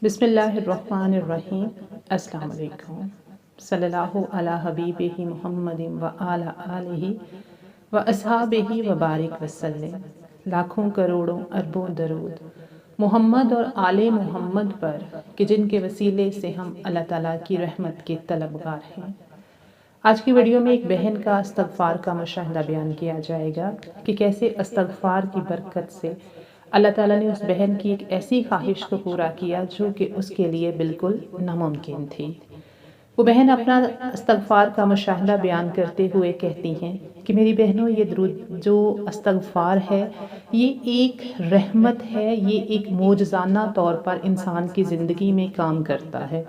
بسم اللہ الرحمن الرحیم۔ السلام علیکم۔ صلی اللہ علی حبیبہ محمد و علی آلہ و اصحابہ و بارک وسلم۔ لاکھوں کروڑوں اربوں درود محمد اور آل محمد پر کہ جن کے وسیلے سے ہم اللہ تعالیٰ کی رحمت کے طلبگار ہیں۔ آج کی ویڈیو میں ایک بہن کا استغفار کا مشاہدہ بیان کیا جائے گا کہ کیسے استغفار کی برکت سے اللہ تعالیٰ نے اس بہن کی ایک ایسی خواہش کو پورا کیا جو کہ اس کے لیے بالکل ناممکن تھی۔ وہ بہن اپنا استغفار کا مشاہدہ بیان کرتے ہوئے کہتی ہیں کہ میری بہنوں، یہ درود جو استغفار ہے یہ ایک رحمت ہے، یہ ایک معجزانہ طور پر انسان کی زندگی میں کام کرتا ہے۔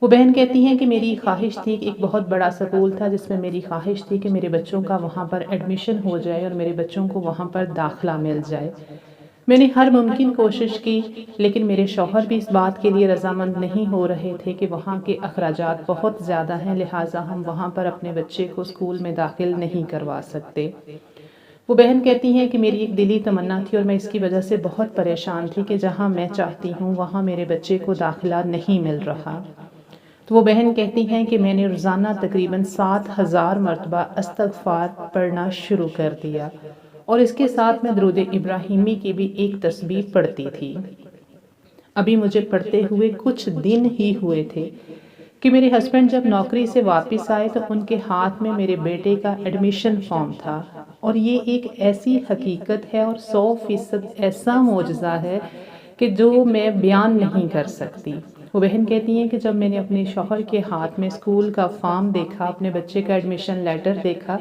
وہ بہن کہتی ہیں کہ میری خواہش تھی کہ ایک بہت بڑا سکول تھا جس میں میری خواہش تھی کہ میرے بچوں کا وہاں پر ایڈمیشن ہو جائے اور میرے بچوں کو وہاں پر داخلہ مل جائے۔ میں نے ہر ممکن کوشش کی، لیکن میرے شوہر بھی اس بات کے لیے رضامند نہیں ہو رہے تھے کہ وہاں کے اخراجات بہت زیادہ ہیں، لہٰذا ہم وہاں پر اپنے بچے کو اسکول میں داخل نہیں کروا سکتے۔ وہ بہن کہتی ہیں کہ میری ایک دلی تمنا تھی اور میں اس کی وجہ سے بہت پریشان تھی کہ جہاں میں چاہتی ہوں وہاں میرے بچے کو داخلہ نہیں مل رہا۔ تو وہ بہن کہتی ہیں کہ میں نے روزانہ تقریباً 7000 مرتبہ استغفار پڑھنا شروع کر دیا اور اس کے ساتھ میں درود ابراہیمی کی بھی ایک تسبیح پڑھتی تھی۔ ابھی مجھے پڑھتے ہوئے کچھ دن ہی ہوئے تھے کہ میرے ہسبینڈ جب نوکری سے واپس آئے تو ان کے ہاتھ میں میرے بیٹے کا ایڈمیشن فارم تھا، اور یہ ایک ایسی حقیقت ہے اور 100% ایسا معجزہ ہے کہ جو میں بیان نہیں کر سکتی۔ وہ بہن کہتی ہیں کہ جب میں نے اپنے شوہر کے ہاتھ میں اسکول کا فارم دیکھا، اپنے بچے کا ایڈمیشن لیٹر دیکھا،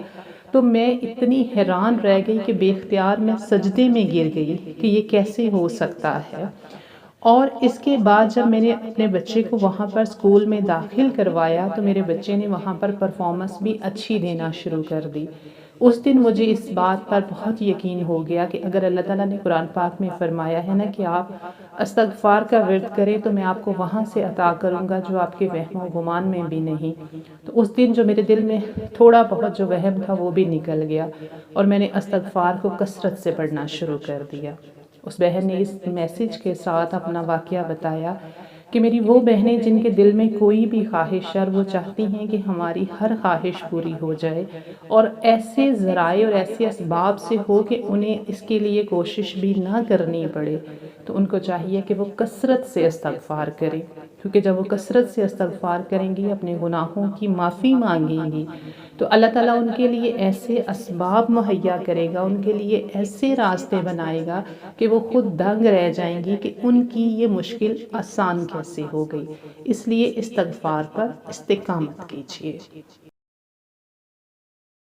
تو میں اتنی حیران رہ گئی کہ بے اختیار میں سجدے میں گر گئی کہ یہ کیسے ہو سکتا ہے۔ اور اس کے بعد جب میں نے اپنے بچے کو وہاں پر اسکول میں داخل کروایا تو میرے بچے نے وہاں پر پرفارمنس بھی اچھی دینا شروع کر دی۔ اس دن مجھے اس بات پر بہت یقین ہو گیا کہ اگر اللہ تعالیٰ نے قرآن پاک میں فرمایا ہے نا کہ آپ استغفار کا ورد کریں تو میں آپ کو وہاں سے عطا کروں گا جو آپ کے وہم و گمان میں بھی نہیں۔ تو اس دن جو میرے دل میں تھوڑا بہت جو وہم تھا وہ بھی نکل گیا اور میں نے استغفار کو کثرت سے پڑھنا شروع کر دیا۔ اس بہن نے اس میسج کے ساتھ اپنا واقعہ بتایا کہ میری وہ بہنیں جن کے دل میں کوئی بھی خواہش ہے اور وہ چاہتی ہیں کہ ہماری ہر خواہش پوری ہو جائے اور ایسے ذرائع اور ایسے اسباب سے ہو کہ انہیں اس کے لیے کوشش بھی نہ کرنی پڑے، تو ان کو چاہیے کہ وہ کثرت سے استغفار کریں، کیونکہ جب وہ کثرت سے استغفار کریں گی، اپنے گناہوں کی معافی مانگیں گی، تو اللہ تعالیٰ ان کے لیے ایسے اسباب مہیا کرے گا، ان کے لیے ایسے راستے بنائے گا کہ وہ خود دنگ رہ جائیں گی کہ ان کی یہ مشکل آسان کیسے ہو گئی۔ اس لیے استغفار پر استقامت کیجیے۔